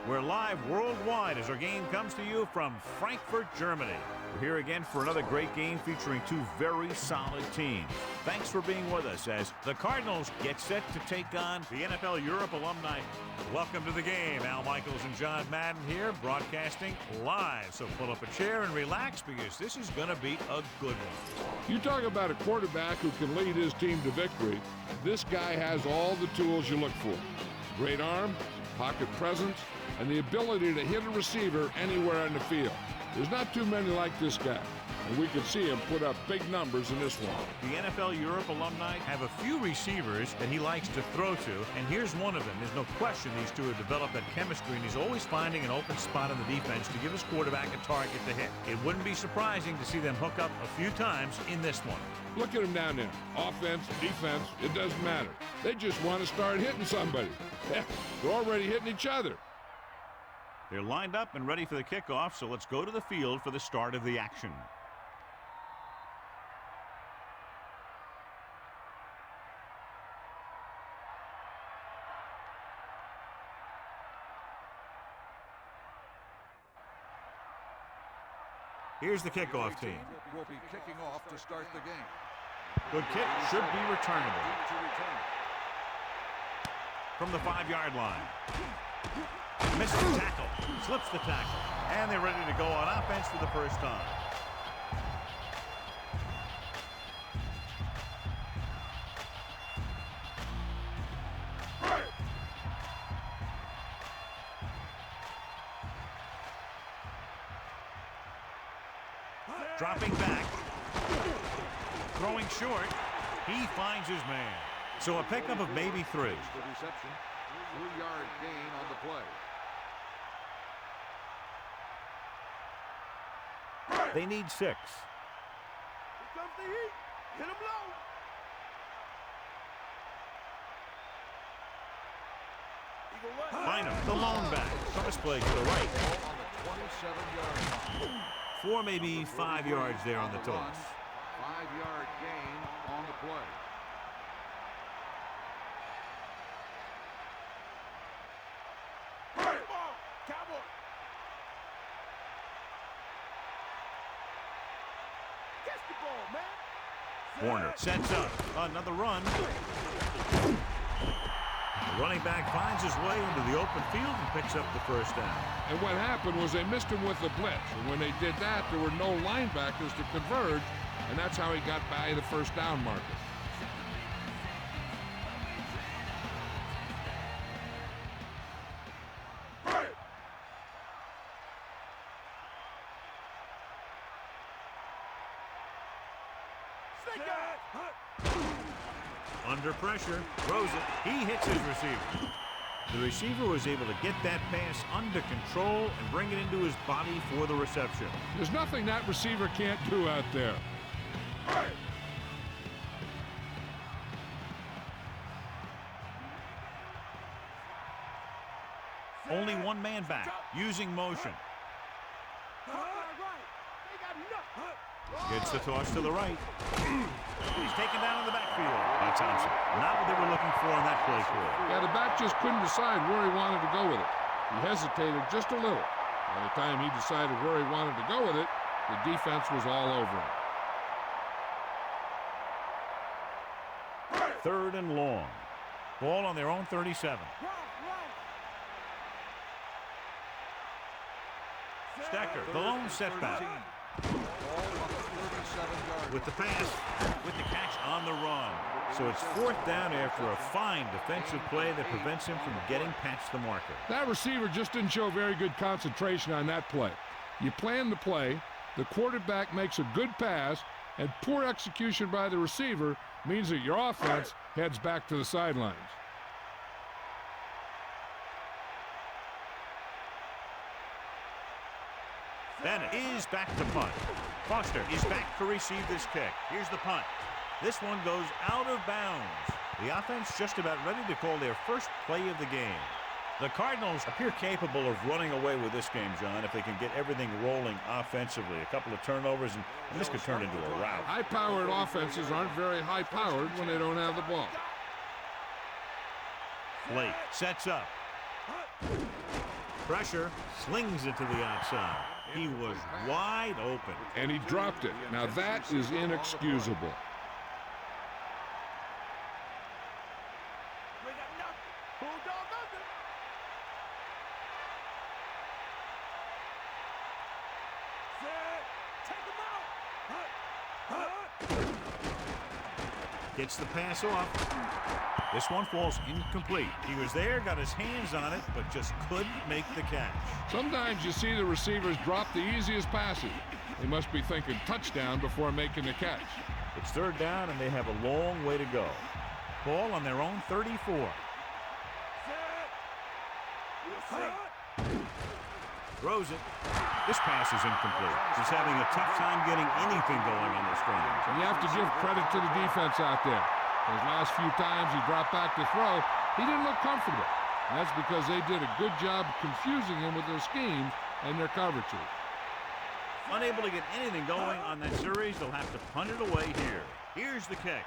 We're live worldwide as our game comes to you from Frankfurt, Germany. We're here again for another great game featuring two very solid teams. Thanks for being with us as the Cardinals get set to take on the NFL Europe Alumni. Welcome to the game. Al Michaels and John Madden here, broadcasting live. So pull up a chair and relax because this is going to be a good one. You talk about a quarterback who can lead his team to victory. This guy has all the tools you look for. Great arm, pocket presence, and the ability to hit a receiver anywhere on the field. There's not too many like this guy, and we can see him put up big numbers in this one. The NFL Europe Alumni have a few receivers that he likes to throw to, and here's one of them. There's no question these two have developed that chemistry, and he's always finding an open spot in the defense to give his quarterback a target to hit. It wouldn't be surprising to see them hook up a few times in this one. Look at him down there. Offense, defense, it doesn't matter. They just want to start hitting somebody. They're already hitting each other. They're lined up and ready for the kickoff, so let's go to the field for the start of the action. Here's the kickoff team. Will be kicking off to start the game. Good kick, should be returnable. From the 5-yard line. Missed the tackle, slips the tackle, and they're ready to go on offense for the first time. Dropping back, throwing short, he finds his man. So a pickup of maybe 3. The reception, 3-yard gain on the play. They need 6. Here comes the heat. Hit him low. Find him, the lone back. Cross play to the right. On the 27-yard line. 4, maybe 5 yards there on the toss. 5-yard gain on the play. Cowboy. Catch the ball, man. Warner sets up. Another run. The running back finds his way into the open field and picks up the first down. And what happened was they missed him with the blitz. And when they did that, there were no linebackers to converge, and that's how he got by the first down marker. Under pressure, throws it. He hits his receiver. The receiver was able to get that pass under control and bring it into his body for the reception. There's nothing that receiver can't do out there. Only one man back, using motion. Gets the toss to the right. He's taken down in the backfield by Thompson. Not what they were looking for on that play call. Yeah, the back just couldn't decide where he wanted to go with it. He hesitated just a little. By the time he decided where he wanted to go with it, the defense was all over him. 3rd and long. Ball on their own 37. Stecker, the lone setback. With the pass, with the catch on the run. So it's 4th down after a fine defensive play that prevents him from getting past the marker. That receiver just didn't show very good concentration on that play. You plan the play, the quarterback makes a good pass, and poor execution by the receiver means that your offense heads back to the sidelines. Bennett is back to punt. Foster is back to receive this kick. Here's the punt. This one goes out of bounds. The offense just about ready to call their first play of the game. The Cardinals appear capable of running away with this game, John, if they can get everything rolling offensively. A couple of turnovers, and this could turn into a rout. High-powered offenses aren't very high-powered when they don't have the ball. Blake sets up. Pressure, slings it to the outside. He was wide open. And he dropped it. Now that is inexcusable. Bulldog under. Set. Take him out. Gets the pass off. This one falls incomplete. He was there, got his hands on it, but just couldn't make the catch. Sometimes you see the receivers drop the easiest passes. They must be thinking touchdown before making the catch. It's third down, and they have a long way to go. Ball on their own 34. Throws it. This pass is incomplete. He's having a tough time getting anything going on this ground. And you have to give credit to the defense out there. Those last few times he dropped back to throw, he didn't look comfortable. And that's because they did a good job confusing him with their schemes and their coverages. Unable to get anything going on that series, they'll have to punt it away here. Here's the kick.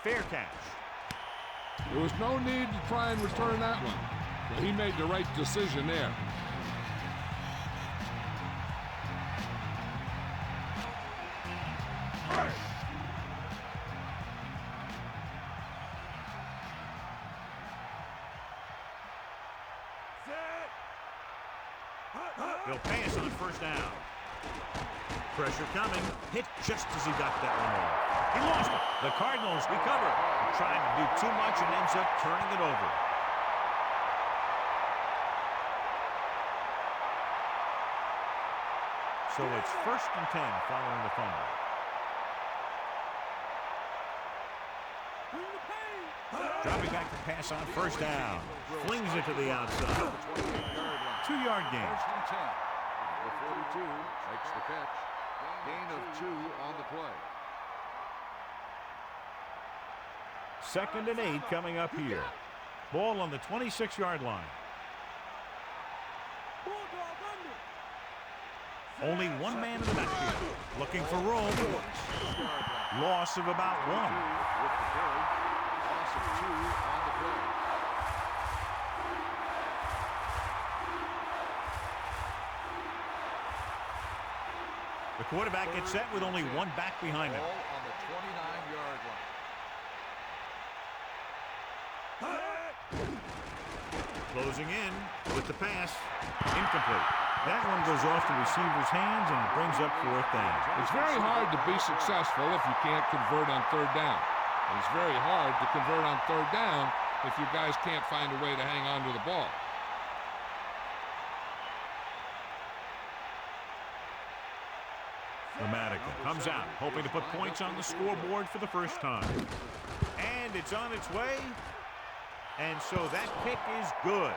Fair catch. There was no need to try and return that one. So he made the right decision there. He'll pass on first down. Pressure coming. Hit just as he got that one off. He lost it. The Cardinals recover. Trying to do too much and ends up turning it over. So it's 1st and 10 following the fumble. Dropping back to pass on first down. Flings it to the outside. 2-yard gain. 1st and 10. The 42 makes the catch. Gain of 2 on the play. 2nd and 8 coming up here. Ball on the 26-yard line. Only one man in the backfield. Looking for room. Loss of about 1. With the carry. Loss of 2 on the play. The quarterback gets set with only one back behind him. Ball on the 29-yard line. Closing in with the pass. Incomplete. That one goes off the receiver's hands and brings up 4th down. It's very hard to be successful if you can't convert on 3rd down. And it's very hard to convert on 3rd down if you guys can't find a way to hang on to the ball. Dramatica comes out, hoping to put points on the scoreboard for the first time. And it's on its way. And so that kick is good.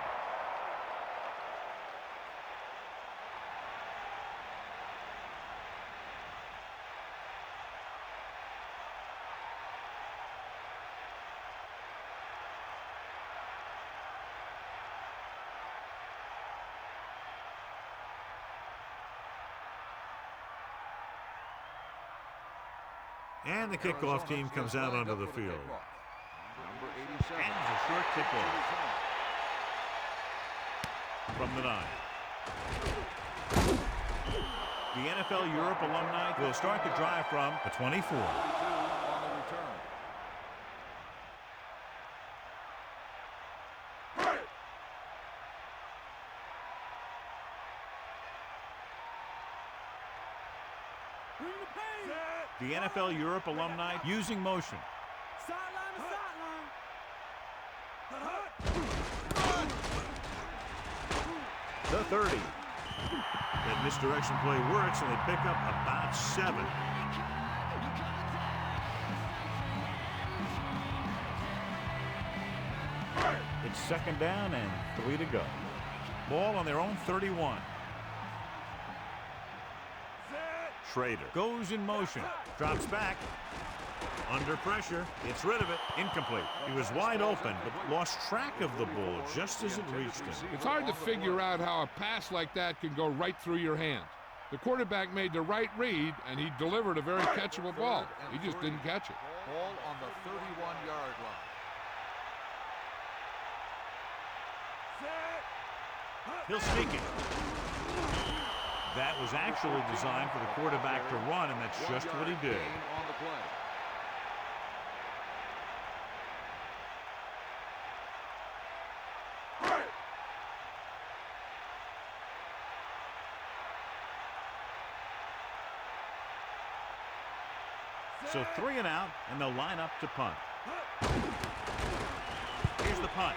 And the kickoff team comes out onto the field. Number 87. And a short kickoff from the 9. The NFL Europe alumni will start the drive from the 24. On the return. The NFL Europe alumni using motion. Sideline to sideline. The 30. That misdirection play works, and they pick up about 7. It's 2nd down and 3 to go. Ball on their own 31. Schrader goes in motion, drops back, under pressure, gets rid of it, incomplete. He was wide open, but lost track of the ball just as it reached him. It's hard to figure out how a pass like that can go right through your hands. The quarterback made the right read, and he delivered a very catchable ball. He just didn't catch it. Ball on the 31-yard line. He'll sneak it. That was actually designed for the quarterback to run, and that's just what he did. On the play. So 3 and out, and they'll line up to punt. Here's the punt.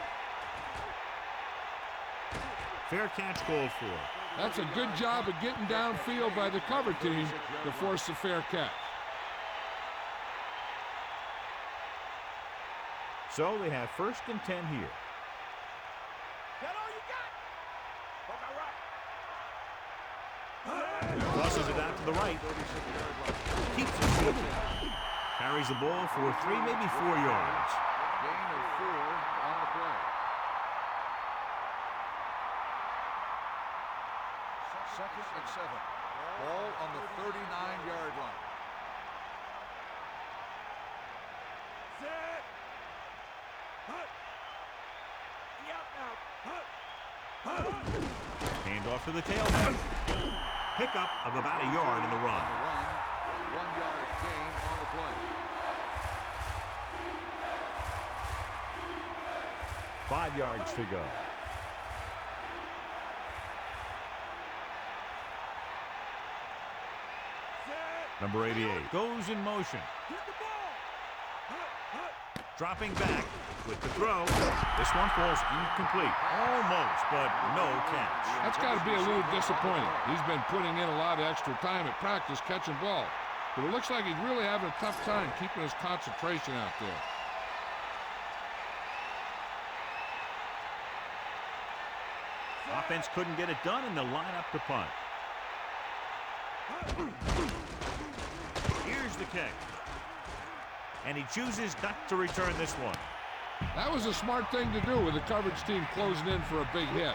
Fair catch called for. That's a good job of getting downfield by the cover team to force the fair catch. So they have 1st and 10 here. That all you got? Crosses it out to the right. Keeps it simple. Carries the ball for 3, maybe 4 yards. Gain of 4 on the play. Second and 7. Ball on the 39-yard line. Set. Hut. Get out now. Hut. Hand off to the tailback. Pickup of about a yard in the run. 1-yard gain on the play. 5 yards to go. Number 88 goes in motion. Hit the ball. Dropping back with the throw. This one falls incomplete. Almost, but no catch. That's got to be a little disappointing. He's been putting in a lot of extra time at practice catching ball. But it looks like he's really having a tough time keeping his concentration out there. Offense couldn't get it done, and they'll line up to punt. Here's the kick. And he chooses not to return this one. That was a smart thing to do with the coverage team closing in for a big hit.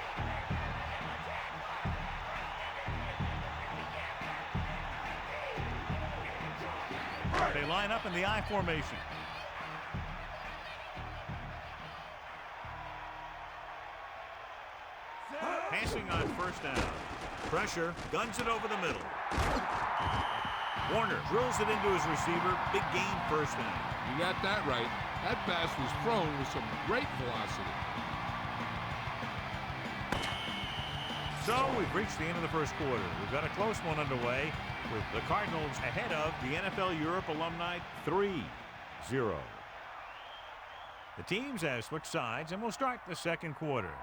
They line up in the I formation. Passing on 1st down. Pressure, guns it over the middle. Warner drills it into his receiver. Big gain, 1st down. You got that right. That pass was thrown with some great velocity. So we've reached the end of the 1st quarter. We've got a close one underway with the Cardinals ahead of the NFL Europe Alumni 3-0. The teams have switched sides, and we'll start the 2nd quarter.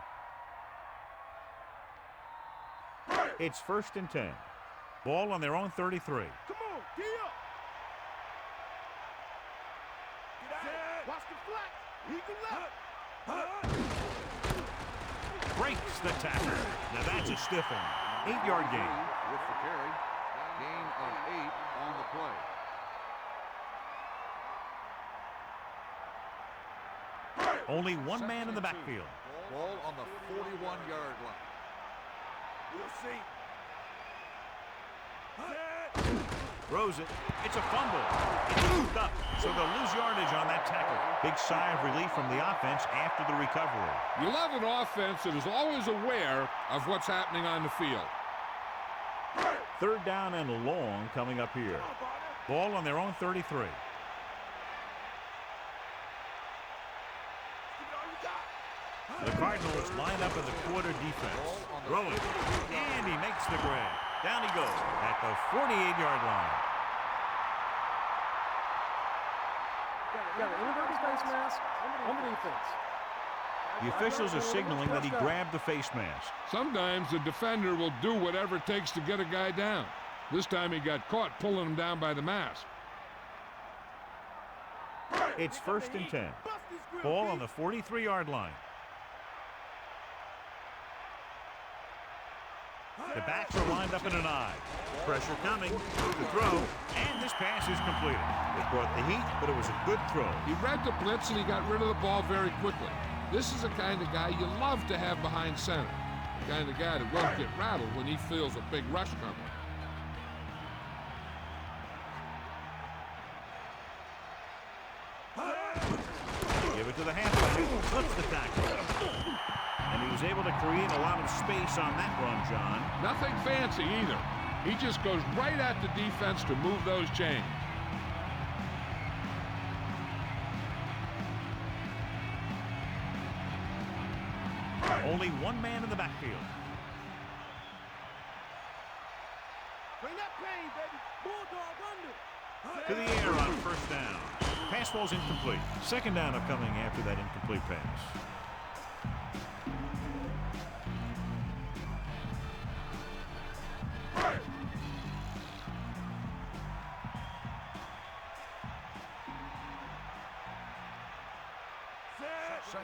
It's 1st and 10. Ball on their own 33. Come on, get up. Get out. Watch the flat. Eagle left. Breaks the tackle. Now that's a stiff one. 8-yard gain. With the carry. Gain of 8 on the play. Only one man in the backfield. Ball on the 41-yard line. We'll see. Throws it. It's a fumble. It's moved up, so they'll lose yardage on that tackle. Big sigh of relief from the offense after the recovery. You love an offense that is always aware of what's happening on the field. 3rd down and long coming up here. Ball on their own 33. The Cardinals line up in the quarter defense. Throwing, and he makes the grab. Down he goes at the 48-yard line. The officials are signaling that he grabbed the face mask. Sometimes the defender will do whatever it takes to get a guy down. This time he got caught pulling him down by the mask. It's 1st and 10. Ball on the 43-yard line. The backs are lined up in an I. Pressure coming. The throw. And this pass is completed. It brought the heat, but it was a good throw. He read the blitz and he got rid of the ball very quickly. This is the kind of guy you love to have behind center. The kind of guy that won't get rattled when he feels a big rush coming. Give it to the halfback. Flips the tackle. And he was able to create a lot of space on that run, John. Nothing fancy either. He just goes right at the defense to move those chains. Only one man in the backfield. Bring that pain, baby. Bulldog under. To the air on first down. Pass ball's incomplete. Second down upcoming after that incomplete pass.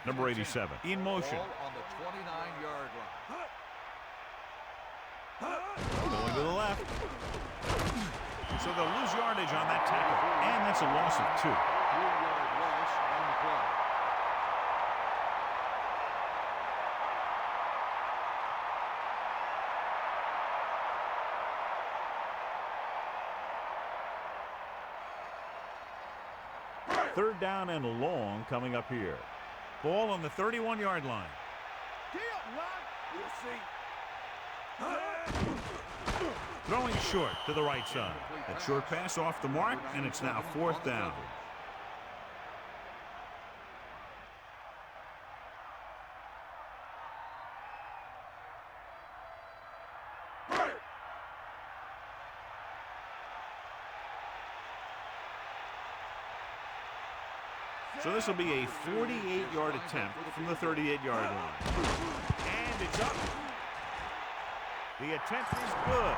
Number 87 in motion. Ball on the 29-yard line. Going to the left. So they'll lose yardage on that tackle. And that's a loss of 2. 3-yard loss on the play. Third down and long coming up here. Ball on the 31-yard line. Get up, Lon. We'll see. Throwing short to the right side. That short pass off the mark, and it's now fourth down. So this will be a 48-yard attempt from the 38-yard line. And it's up. The attempt is good.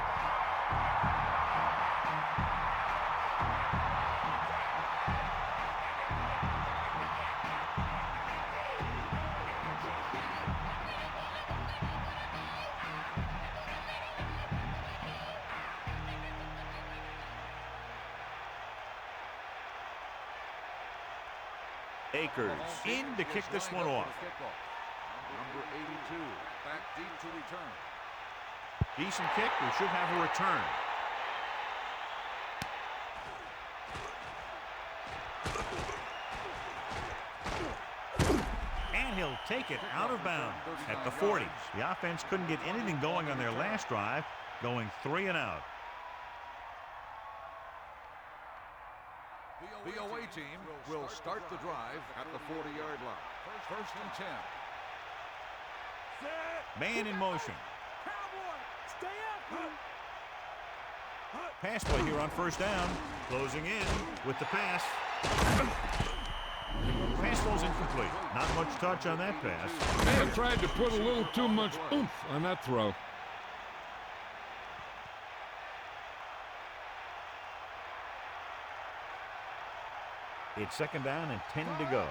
Akers in to kick this one off. Number 82, back deep to return. Decent kick. We should have a return. And he'll take it out of bounds at the 40. The offense couldn't get anything going on their last drive, going 3 and out. The away team will start the drive at the 40-yard line. First and 10. Man in motion. Cowboy, stay up. Pass play here on first down. Closing in with the pass. Pass ball's incomplete. Not much touch on that pass. Man tried to put a little too much oomph on that throw. It's second down and 10 to go.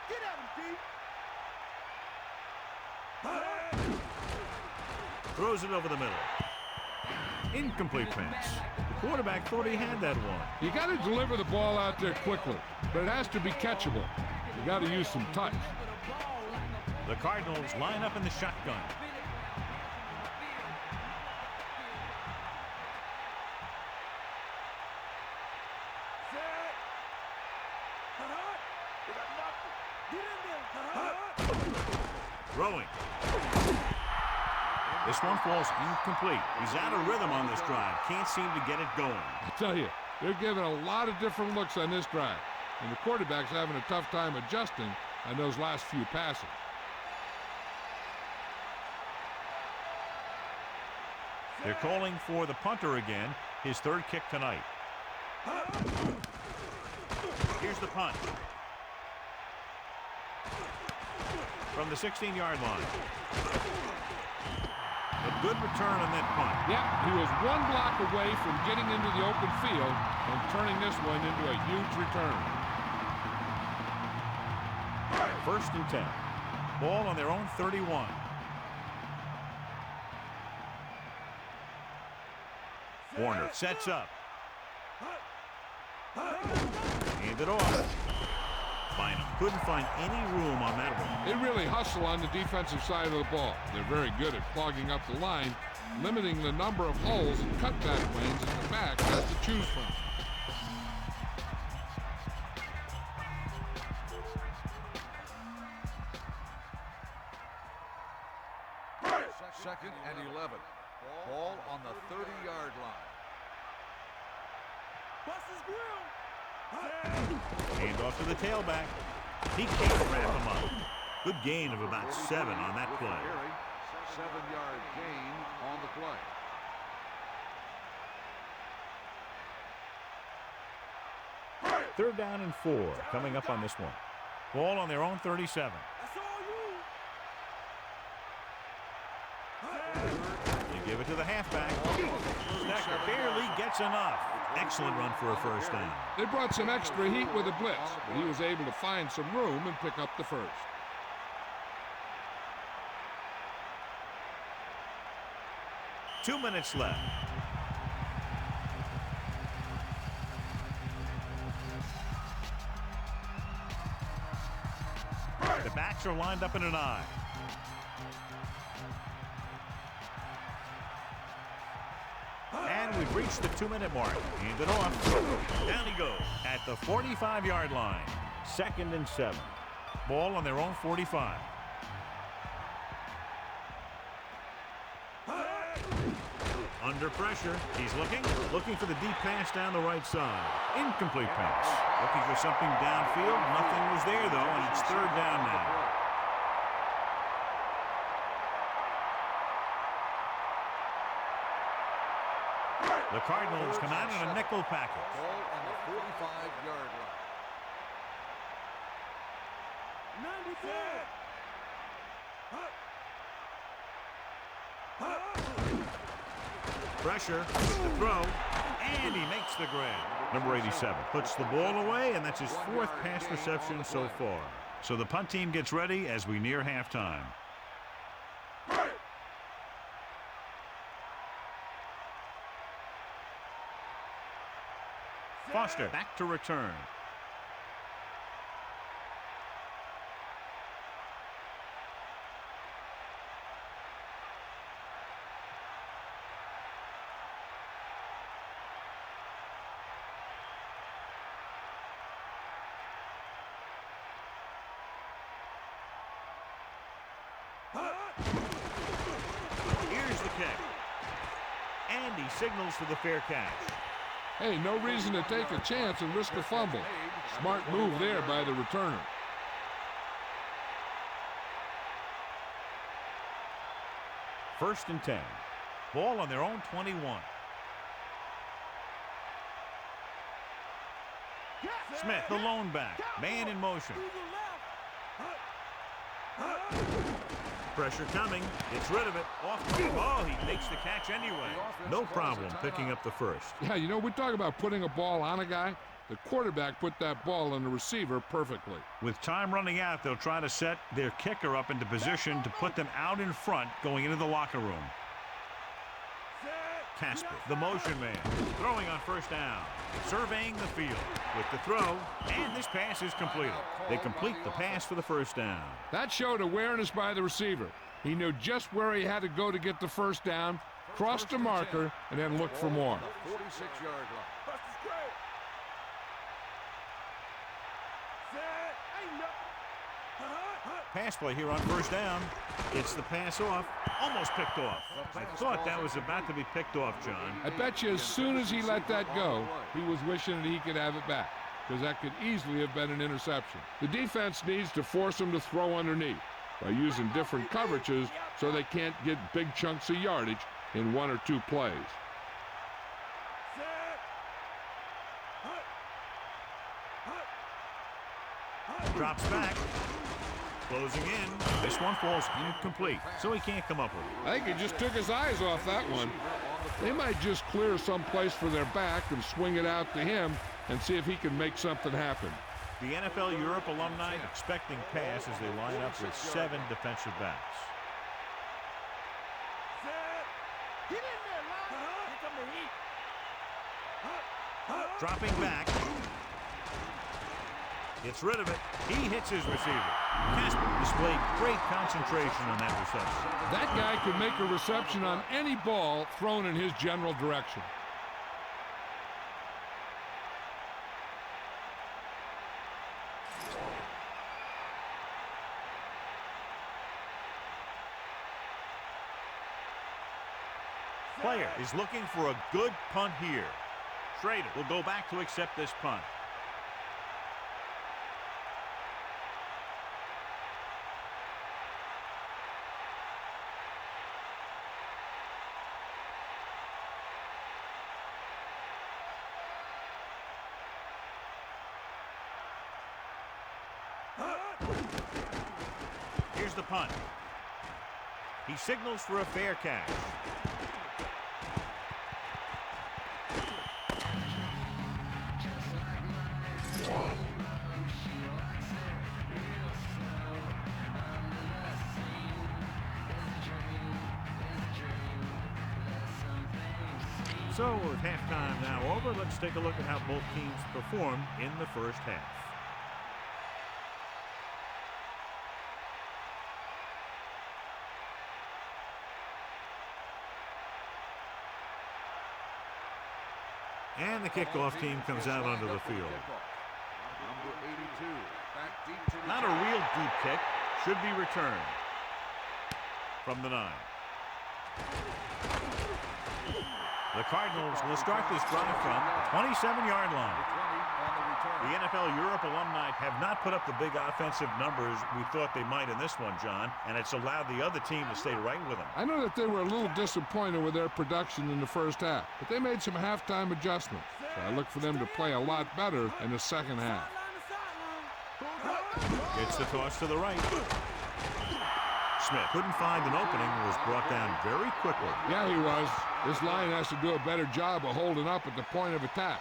Get at him, D. Throws it over the middle. Incomplete pass. The quarterback thought he had that one. You got to deliver the ball out there quickly, but it has to be catchable. You got to use some touch. The Cardinals line up in the shotgun. Throwing. This one falls incomplete. He's out of rhythm on this drive. Can't seem to get it going. I tell you, they're giving a lot of different looks on this drive, and the quarterback's having a tough time adjusting on those last few passes. They're calling for the punter again, his third kick tonight. Here's the punt. From the 16-yard line. A good return on that punt. Yeah, he was one block away from getting into the open field and turning this one into a huge return. First and 10. Ball on their own 31. Warner sets up. Hand it off. Bynum couldn't find any room on that one. They really hustle on the defensive side of the ball. They're very good at clogging up the line, limiting the number of holes and cutback lanes in the back has to choose from. 2nd and 11. Ball on the 30-yard line. Bust his grill. Hand off to the tailback. He can't wrap him up. Good gain of about 7 on that play. 7-yard gain on the play. Third down and 4 coming up on this one. Ball on their own 37. That's all you. You give it to the halfback. Decker barely gets enough. Excellent run for a first down. They brought some extra heat with a blitz, but he was able to find some room and pick up the first. Two minutes left. The backs are lined up in an I. And we've reached the 2-minute mark. Hand it off. Down he goes at the 45-yard line. 2nd and 7. Ball on their own 45. Under pressure. He's looking for the deep pass down the right side. Incomplete pass. Looking for something downfield. Nothing was there, though, and it's 3rd down now. The Cardinals come out in a nickel package. Ball on the 45-yard line. 94. Pressure, the throw, and he makes the grab. Number 87 puts the ball away, and that's his 4th pass reception so far. So the punt team gets ready as we near halftime. Foster back to return. Here's the kick. And he signals for the fair catch. Hey, no reason to take a chance and risk a fumble. Smart move there by the returner. First and 10. Ball on their own 21. Smith, the lone back. Man in motion. Pressure coming. Gets rid of it. Off. Oh, he makes the catch anyway. No problem picking up the first. Yeah, you know, we talk about putting a ball on a guy. The quarterback put that ball on the receiver perfectly. With time running out, they'll try to set their kicker up into position to put them out in front going into the locker room. Casper, the motion man, throwing on first down, surveying the field with the throw, and this pass is completed. They complete the pass for the first down. That showed awareness by the receiver. He knew just where he had to go to get the first down, crossed the marker, and then looked for more. 46-yard line. Pass play here on first down. It's the pass off. Almost picked off. I thought that was about to be picked off, John. I bet you as soon as he let that go, he was wishing that he could have it back, because that could easily have been an interception. The defense needs to force him to throw underneath by using different coverages so they can't get big chunks of yardage in 1 or 2 plays. Drops back. Closing in. This one falls incomplete, so he can't come up with it. I think he just took his eyes off that one. They might just clear some place for their back and swing it out to him and see if he can make something happen. The NFL Europe alumni expecting pass as they line up with 7 defensive backs. Get in there, Lyle. Here come the heat. Dropping back. Gets rid of it. He hits his receiver. Casper displayed great concentration on that reception. That guy could make a reception on any ball thrown in his general direction. Player is looking for a good punt here. Schrader will go back to accept this punt. Here's the punt. He signals for a fair catch. So with halftime now over, let's take a look at how both teams performed in the first half. And the kickoff team comes out onto the field. Number 82, back deep to the Not a real deep kick. Should be returned from the 9. The Cardinals will start this drive from the 27-yard line. The NFL Europe alumni have not put up the big offensive numbers we thought they might in this one, John, and it's allowed the other team to stay right with them. I know that they were a little disappointed with their production in the first half, but they made some halftime adjustments. So I look for them to play a lot better in the second half. It's the toss to the right. Smith couldn't find an opening and was brought down very quickly. Yeah, he was. This line has to do a better job of holding up at the point of attack.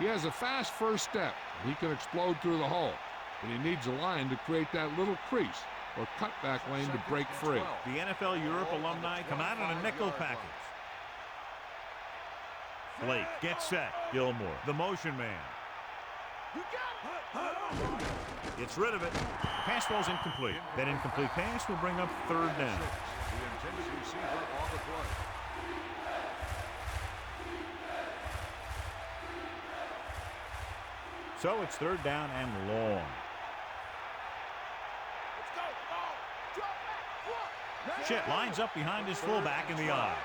He has a fast first step. He can explode through the hole, but he needs a line to create that little crease or cutback lane to break free. The NFL Europe alumni come out in a nickel package. Blake gets set. Gilmore, the motion man. Gets rid of it. Pass falls incomplete. That incomplete pass will bring up third down. The intended receiver on the play. So it's third down and long. Shit lines up behind his fullback in the eye.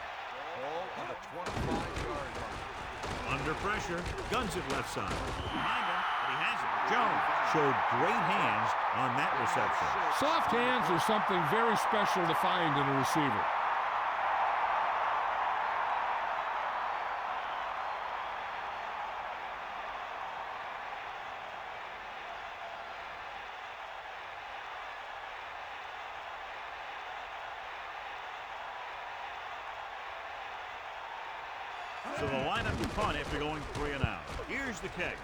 Ball on the 25-yard line. Under pressure, guns it left side. Behind him, but he has it. Jones showed great hands on that reception. Soft hands are something very special to find in a receiver. So the lineup to punt after going 3 and out. Here's the kick.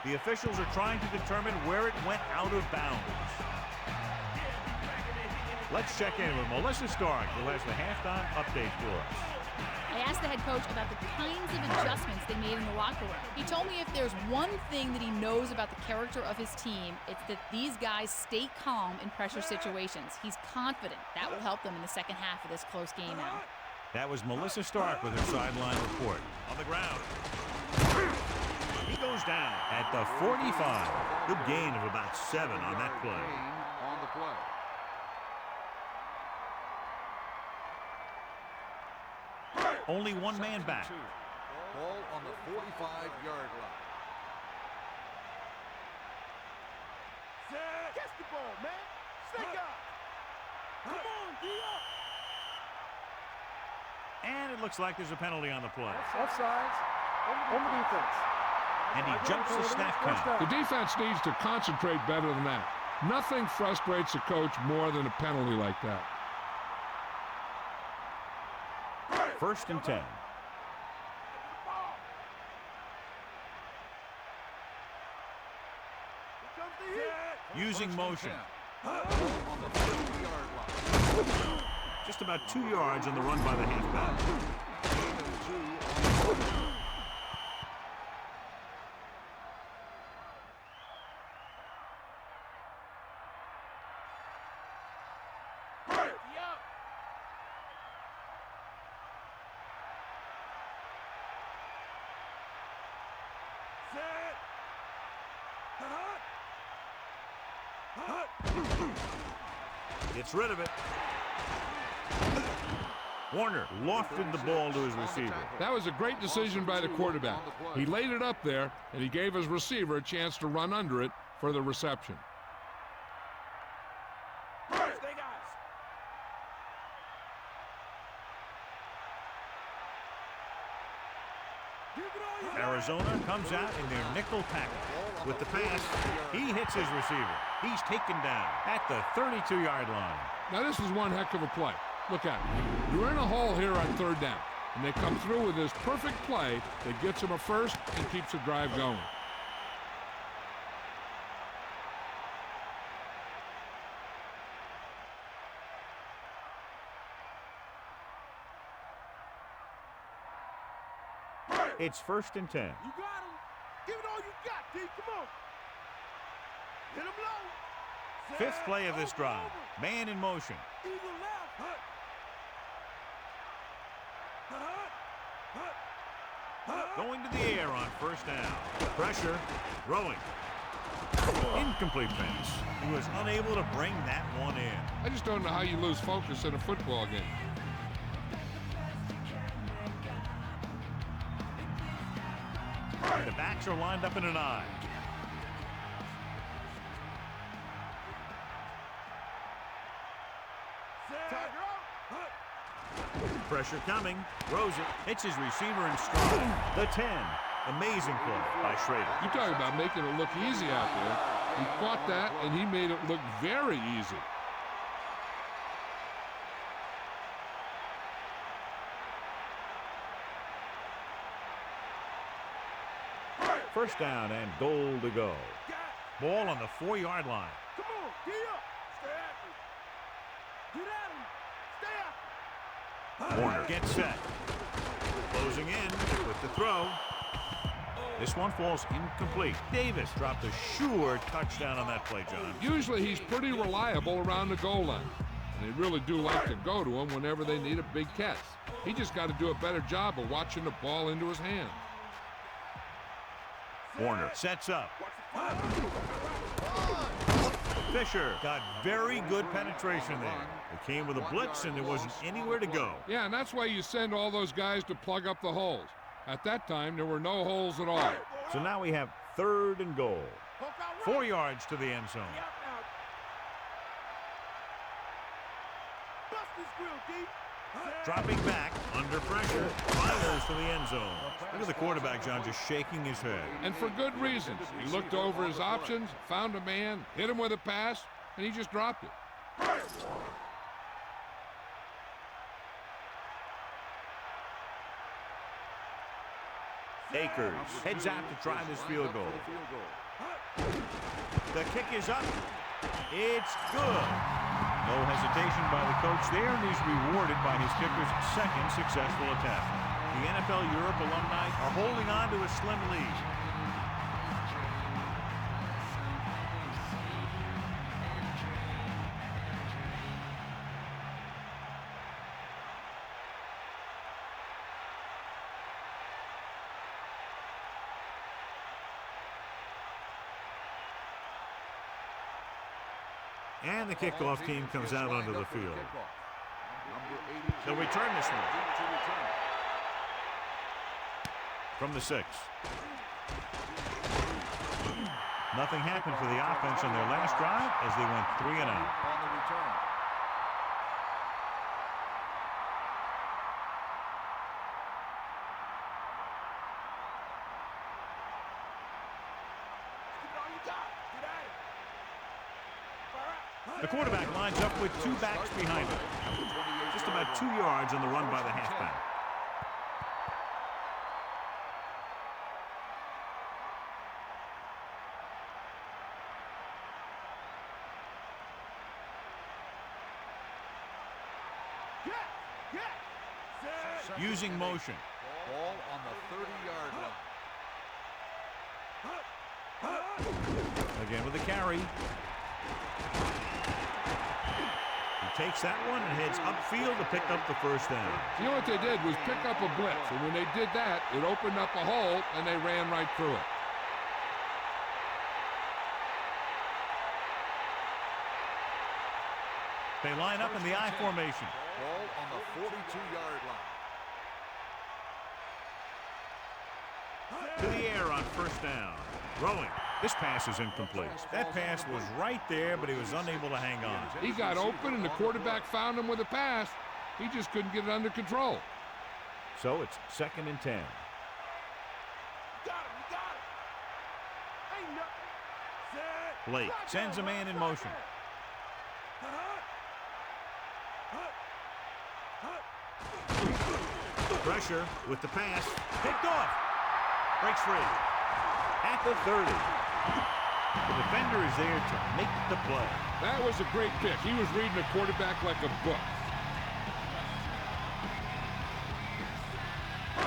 The officials are trying to determine where it went out of bounds. Let's check in with Melissa Stark, who has the halftime update for us. I asked the head coach about the kinds of adjustments they made in the locker room. He told me if there's one thing that he knows about the character of his team, it's that these guys stay calm in pressure situations. He's confident that will help them in the second half of this close game now. That was Melissa Stark with her sideline report. On the ground. He goes down at the 45. Good gain of about 7 on that play. On the play. Only one man back. Ball on the 45-yard line. Catch the ball, man. Stay up. Come on, D up. And it looks like there's a penalty on the play. Offsides. On the defense. And he jumps the snap count. The defense needs to concentrate better than that. Nothing frustrates a coach more than a penalty like that. 1st and 10. Using motion. On the 30-yard line. Just about 2 yards on the run by the halfback. Gain of 2 on the play. Gets rid of it. Warner lofted the ball to his receiver. That was a great decision by the quarterback. He laid it up there, and he gave his receiver a chance to run under it for the reception. Arizona comes out in their nickel package. With the pass, he hits his receiver. He's taken down at the 32-yard line. Now this is one heck of a play. Look at it. You're in a hole here on third down, and they come through with this perfect play that gets them a first and keeps the drive going. It's 1st and 10. You got him. Give it all you got, D. Come on. Hit him low. Fifth play of this drive. Man in motion. Eagle left. Going to the air on 1st down. Pressure. Throwing. Incomplete pass. He was unable to bring that one in. I just don't know how you lose focus in a football game. The backs are lined up in an I. Pressure coming. Throws it. Hits his receiver in stride. The 10. Amazing play by Schrader. You talk about making it look easy out there. He caught that, and he made it look very easy. First down and goal to go. Ball on the 4-yard line. Come on, get up. Stay after him. Get at him. Stay after him. Warner gets set. Closing in with the throw. This one falls incomplete. Davis dropped a sure touchdown on that play, John. Usually he's pretty reliable around the goal line, and they really do like to go to him whenever they need a big catch. He just got to do a better job of watching the ball into his hand. Warner sets up. Fisher got very good penetration there. It came with a blitz, and there wasn't anywhere to go. Yeah, and that's why you send all those guys to plug up the holes. At that time, there were no holes at all. So now we have 3rd and goal. 4 yards to the end zone. Dropping back, under pressure, fires to the end zone. Look at the quarterback, John, just shaking his head. And for good reasons. He looked over his options, found a man, hit him with a pass, and he just dropped it. Akers heads out to try this field goal. The kick is up. It's good. No hesitation by the coach there, and he's rewarded by his kicker's 2nd successful attempt. The NFL Europe alumni are holding on to a slim lead. And the kickoff team comes out onto the field. They'll return this one. From the 6. Nothing happened for the offense on their last drive as they went 3 and out. The quarterback lines up with 2 backs behind him. Just about 2 yards on the run by the halfback. Using motion. Ball on the 30-yard line. Again with a carry. He takes that one and heads upfield to pick up the first down. You know what they did was pick up a blitz, and when they did that, it opened up a hole, and they ran right through it. They line up in the I formation. Ball on the 42-yard line. To the air on first down. Throwing. This pass is incomplete. That pass was right there, but he was unable to hang on. He got open, and the quarterback found him with a pass. He just couldn't get it under control. So it's 2nd and 10. You got him. You got him. Ain't nothing. Set. Blake sends a man in motion. Pressure with the pass. Picked off. Breaks free. At the 30. The defender is there to make the play. That was a great pick. He was reading the quarterback like a book.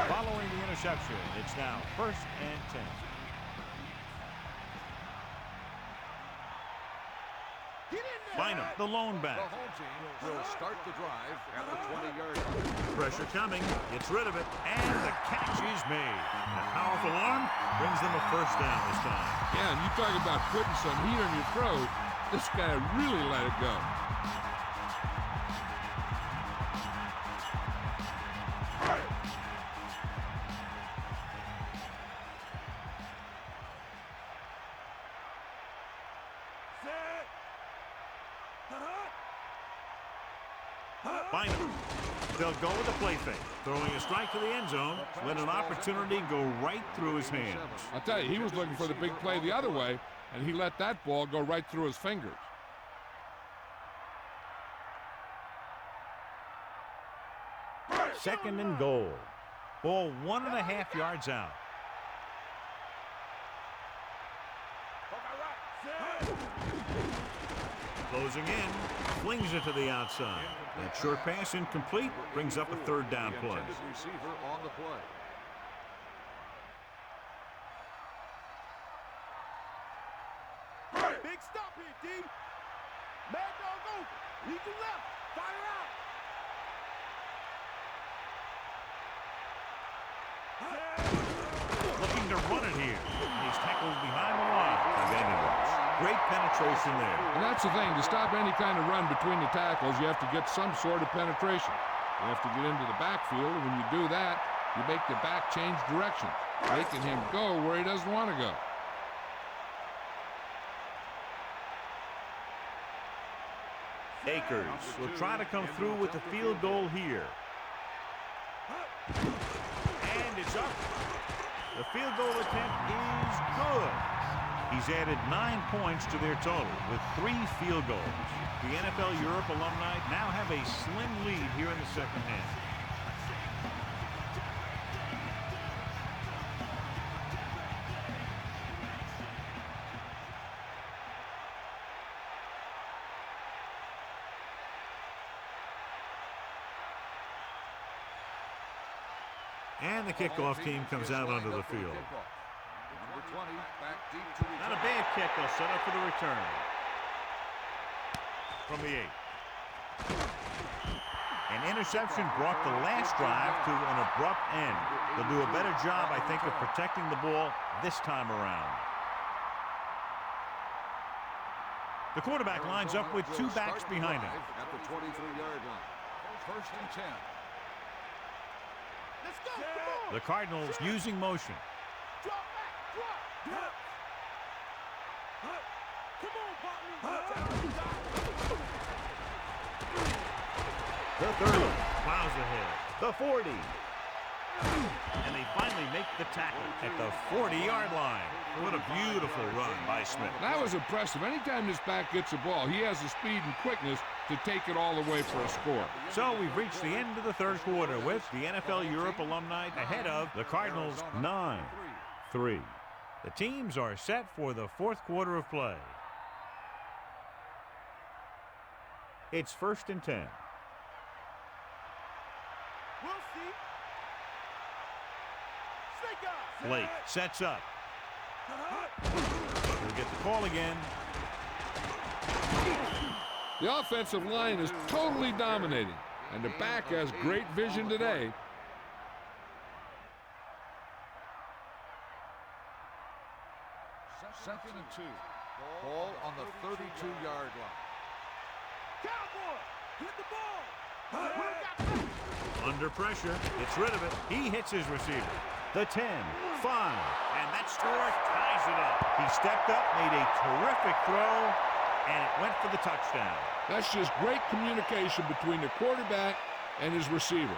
Following the interception, it's now 1st and 10. Bynum, the lone back. The home team will start the drive at the 20-yard line. Pressure coming, gets rid of it, and the catch is made. A powerful arm brings them a first down this time. Yeah, and you talk about putting some heat on your throat. This guy really let it go. Bynum. They'll go with a play fake. Throwing a strike to the end zone. Let an opportunity go right through his hands. I'll tell you, he was looking for the big play the other way, and he let that ball go right through his fingers. Second and goal. Ball 1.5 yards out. Closing in. Flings it to the outside. That short pass incomplete. Brings up a 3rd down The play. intended receiver on the play. Big stop here, D. Mad Dog over. Eagle left. Fire out. Looking to run it here. He's tackled behind the line by Vanderbilt. Great penetration there. And that's the thing. To stop any kind of run between the tackles, you have to get some sort of penetration. You have to get into the backfield, and when you do that, you make the back change directions, making him go where he doesn't want to go. Akers will try to come through with the field goal here. And it's up. The field goal attempt is good. He's added 9 points to their total with 3 field goals. The NFL Europe alumni now have a slim lead here in the second half. And the kickoff team comes out onto the field. Number 20 back deep to return. Not a bad kick. They'll set up for the return. From the 8. An interception brought the last drive to an abrupt end. They'll do a better job, I think, of protecting the ball this time around. The quarterback lines up with 2 backs behind him. At the 23-yard line. 1st and 10. Let's go. Come on. The Cardinals using motion. Drop back. Drop. Come on, partner. The 30 plows ahead. The 40. And they finally make the tackle at the 40-yard line. What a beautiful run by Smith. That was impressive. Anytime this back gets the ball, he has the speed and quickness to take it all the way for a score. So we've reached the end of the 3rd quarter with the NFL Europe alumni ahead of the Cardinals 9-3. The teams are set for the 4th quarter of play. It's 1st and 10. We'll see. Snake eye. Blake sets up. We'll get the call again. The offensive line is totally dominating, and the back has great vision today. Second and 2. Ball on the 32-yard line. Cowboy, hit the ball. Under pressure, gets rid of it. He hits his receiver. The 10, 5, and that score ties it up. He stepped up, made a terrific throw, and it went for the touchdown. That's just great communication between the quarterback and his receiver.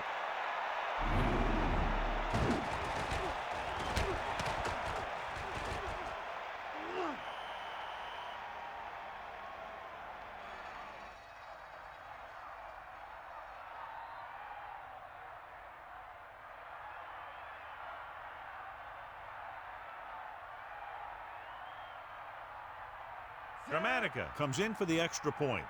Dramatica comes in for the extra point.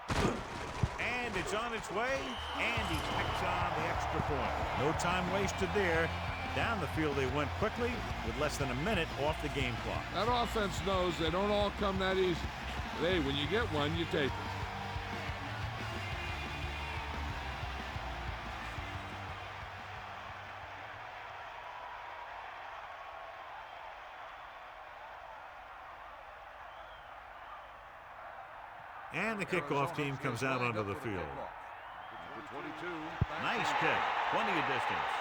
And it's on its way, and he picks on the extra point. No time wasted there. Down the field they went quickly with less than a minute off the game clock. That offense knows they don't all come that easy. But hey, when you get one, you take it. And the kickoff team comes out onto the field. Number 22. Nice kick. Plenty of distance.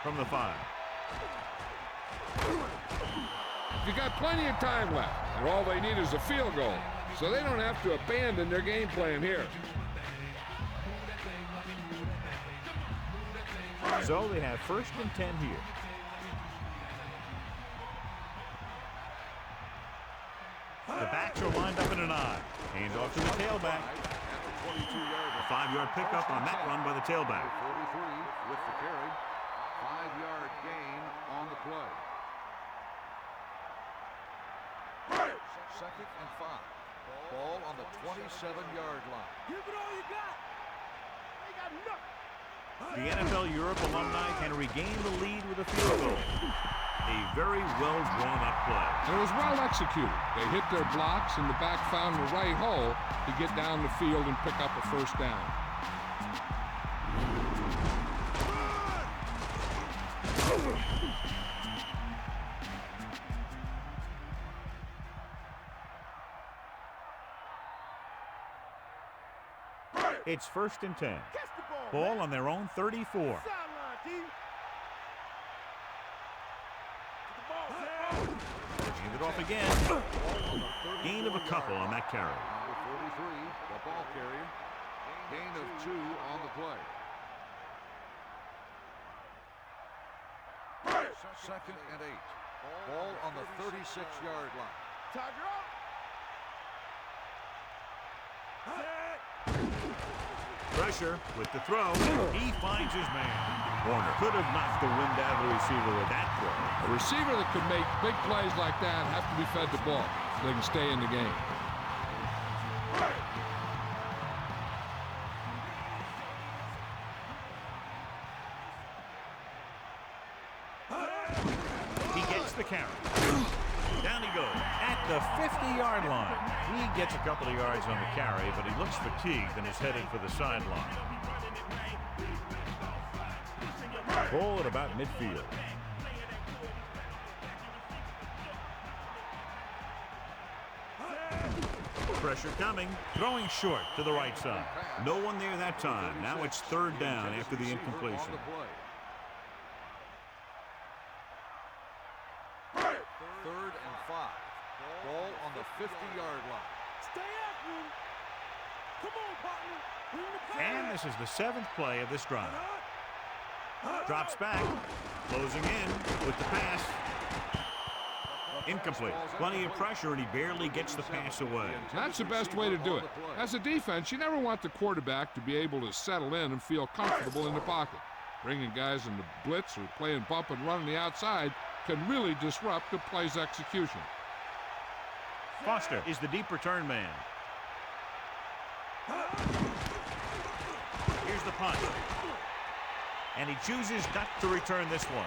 From the 5. You got plenty of time left, and all they need is a field goal, so they don't have to abandon their game plan here. So they have 1st and 10 here. The backs are lined up in an I. Hands off to the tailback. A 5-yard pickup on that run by the tailback. 43 with the carry. 5-yard gain on the play. 2nd and 5. Ball on the 27-yard line. Give it all you got. They got nothing. The NFL Europe alumni can regain the lead with a field goal. A very well drawn up play. It was well executed. They hit their blocks, and the back found the right hole to get down the field and pick up a 1st down. It's 1st and 10. Catch the ball. Ball on their own 34. Sideline, team. Hand it off again. Gain of a couple on that carry. Number 43, the ball carrier. Gain of 2 on the play. 2nd and 8. Ball on the 36-yard line. Tiger up. Pressure with the throw. He finds his man. Warner could have knocked the wind out of the receiver with that throw. A receiver that could make big plays like that have to be fed the ball so they can stay in the game. He gets the carry. Down he goes at the 50-yard line. He gets a couple of yards on the carry, but he looks fatigued and is headed for the sideline. Ball at about midfield. Pressure coming. Throwing short to the right side. No one there that time. Now it's 3rd down after the incompletion. 3rd and 5. Ball on the 50-yard line. Stay after him. Come on, partner. Bring the pass. And this is the 7th play of this drive. Drops back. Closing in with the pass. Incomplete. Plenty of pressure, and he barely gets the pass away. That's the best way to do it. As a defense, you never want the quarterback to be able to settle in and feel comfortable in the pocket. Bringing guys into blitz or playing bump and run on the outside can really disrupt the play's execution. Foster is the deep return man. Here's the punt. And he chooses not to return this one.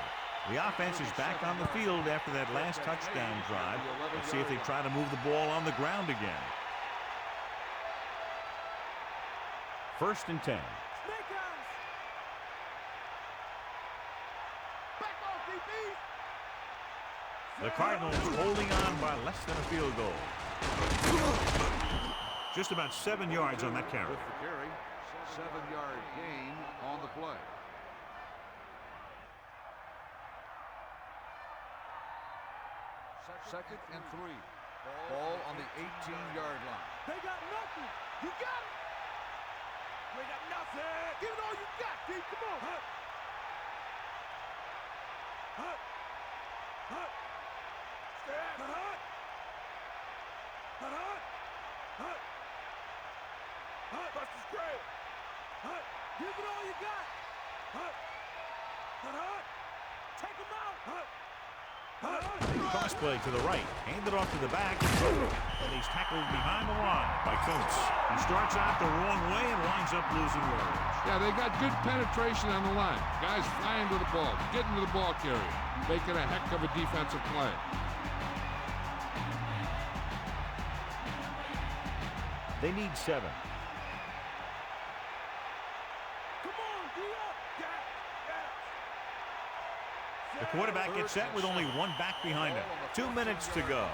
The offense is back on the field after that last touchdown drive. Let's see if they try to move the ball on the ground again. 1st and 10. Snake eyes. Back off, DB. The Cardinals holding on by less than a field goal. Just about 7 yards on that carry. With the carry, 7-yard gain on the play. Second and 3. Ball on the 18-yard line. They got nothing. You got it. They got nothing. Give it all you got, D. Come on. Hut. Hut. Hut. Stand. Hut. Hut. Hut. Hut. Hut. Buster's great. Hut. Give it all you got. Hut. Hut. Hut. Take him out. Hut. Cross play to the right, handed off to the back, and he's tackled behind the line by Kuntz. He starts out the wrong way and winds up losing yards. Yeah, they got good penetration on the line. Guys flying to the ball, getting to the ball carrier, making a heck of a defensive play. They need 7. Come on, D up. The quarterback gets set with only 1 back behind him. 2 minutes to go.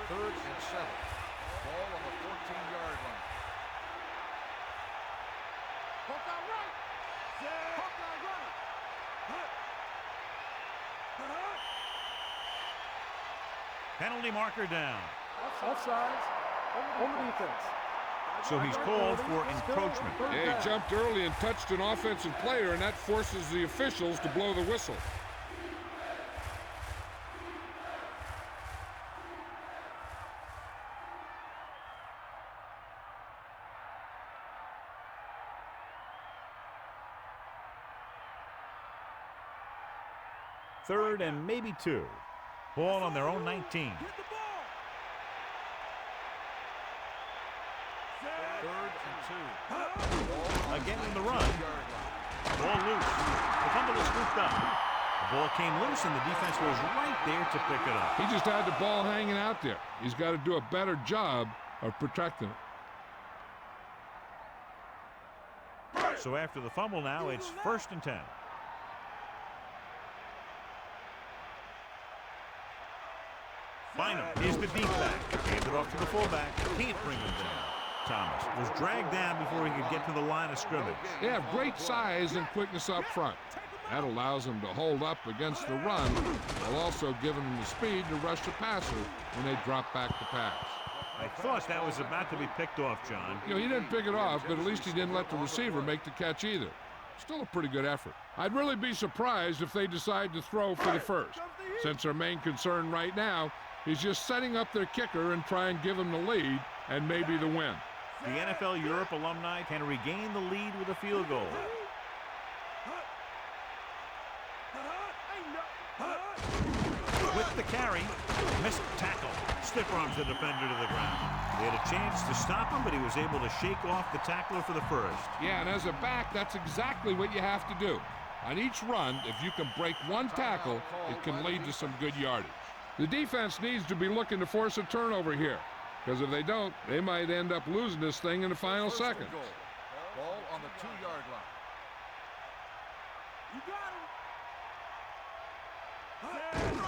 Third and 7. Ball on the 14-yard line. Hawkeye right. Hawkeye right. Hut. Hut. Hut. Penalty marker down. Offsides. On the defense. So he's called for encroachment. Yeah, he jumped early and touched an offensive player, and that forces the officials to blow the whistle. Third and maybe 2. Ball on their own 19. Get the ball. Third and 2. Again in the run. Ball loose. The fumble is scooped up. The ball came loose, and the defense was right there to pick it up. He just had the ball hanging out there. He's got to do a better job of protecting it. So after the fumble now, it's 1st and 10. Bynum is the deep back. Handed off to the fullback. Can't bring him down. Thomas was dragged down before he could get to the line of scrimmage. They have great size and quickness up front. That allows them to hold up against the run while also giving them the speed to rush the passer when they drop back to pass. I thought that was about to be picked off, John. You know, he didn't pick it off, but at least he didn't let the receiver make the catch either. Still a pretty good effort. I'd really be surprised if they decide to throw for the first, since their main concern right now is just setting up their kicker and try and give him the lead and maybe the win. The NFL Europe alumni can regain the lead with a field goal. With the carry, missed tackle. Stiff arms the defender to the ground. They had a chance to stop him, but he was able to shake off the tackler for the first. Yeah, and as a back, that's exactly what you have to do. On each run, if you can break one tackle, it can lead to some good yardage. The defense needs to be looking to force a turnover here, because if they don't, they might end up losing this thing in the final seconds. Ball on the 2-yard line. You got him.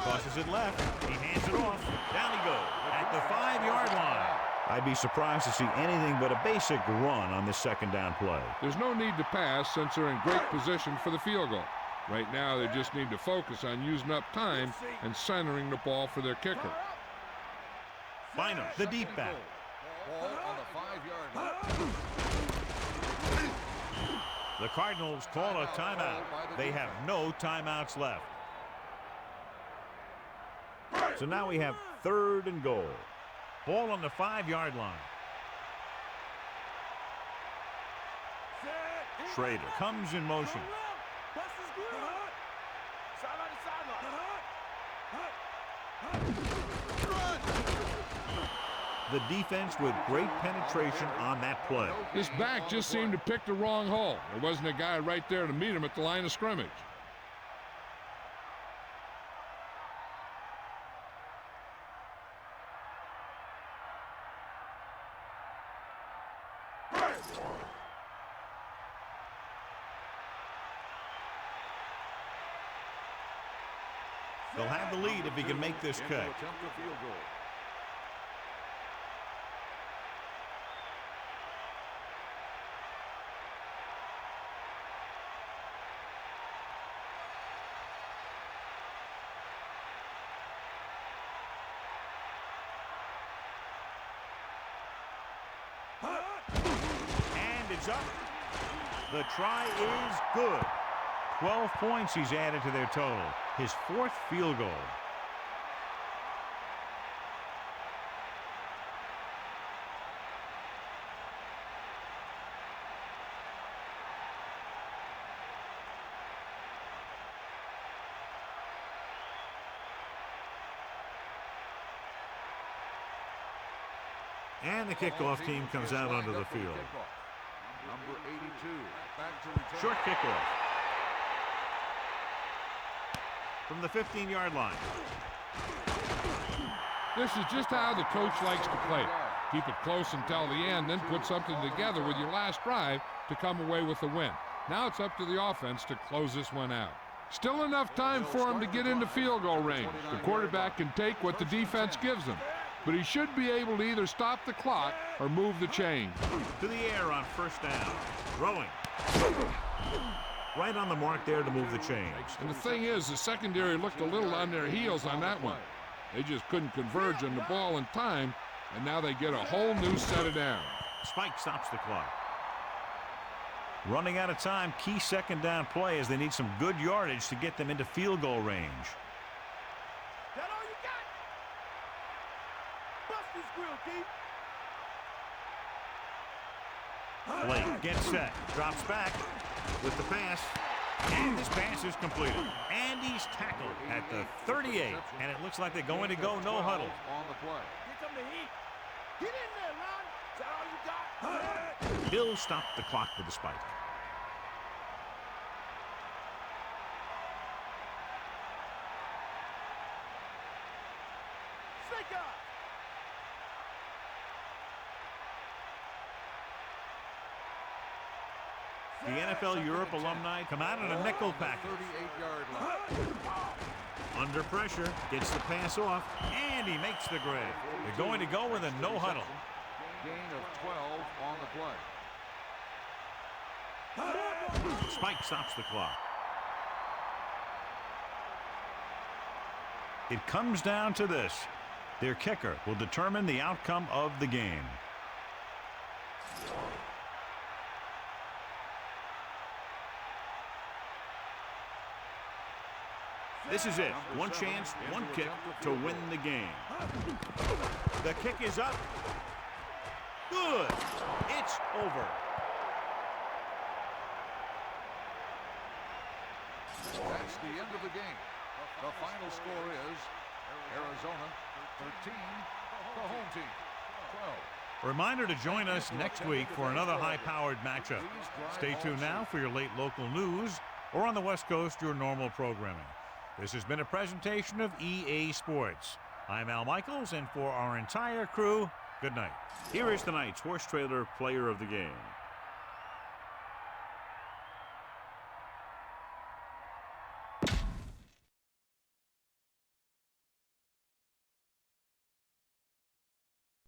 Tosses it left. He hands it off. Down he goes at the 5-yard line. I'd be surprised to see anything but a basic run on this second down play. There's no need to pass since they're in great position for the field goal. Right now, they just need to focus on using up time and centering the ball for their kicker. Bynum, the deep back. Ball on the 5-yard line. The Cardinals call a timeout. They have no timeouts left. So now we have 3rd and goal. Ball on the 5-yard line. Schrader comes in motion. The defense with great penetration on that play. This back just seemed to pick the wrong hole. There wasn't a guy right there to meet him at the line of scrimmage. They'll have the lead if he can make this cut. Attempt a field goal. And it's up. The try is good. 12 points he's added to their total. His 4th field goal. And the kickoff team comes out onto the field. Number 82, back to return. Short kickoff. From the 15-yard line. This is just how the coach likes to play it. Keep it close until the end, then put something together with your last drive to come away with the win. Now it's up to the offense to close this one out. Still enough time for him to get into field goal range. The quarterback can take what the defense gives him, but he should be able to either stop the clock or move the chain. To the air on first down. Throwing. Right on the mark there to move the chains. And the thing is, the secondary looked a little on their heels on that one. They just couldn't converge on the ball in time, and now they get a whole new set of downs. Spike stops the clock. Running out of time, key second down play as they need some good yardage to get them into field goal range. That all you got? Bust this grill, Keith. Blake gets set, drops back with the pass, and this pass is completed. And he's tackled at the 38, and it looks like they're going to go no huddle. On the play. Here come the heat. Get in there, Lon. Is that all you got? He'll stop the clock with the spike. Snake up. The NFL Europe alumni come out in a nickel package. 38-yard line. Under pressure, gets the pass off, and he makes the grade. They're going to go with a no huddle. Gain of 12 on the play. Spike stops the clock. It comes down to this. Their kicker will determine the outcome of the game. This is it. One chance, one kick to win the game. The kick is up. Good. It's over. That's the end of the game. The final score is Arizona 13, the home team 12. A reminder to join us next week for another high-powered matchup. Stay tuned now for your late local news, or on the West Coast, your normal programming. This has been a presentation of EA Sports. I'm Al Michaels, and for our entire crew, good night. Here is tonight's horse trailer player of the game.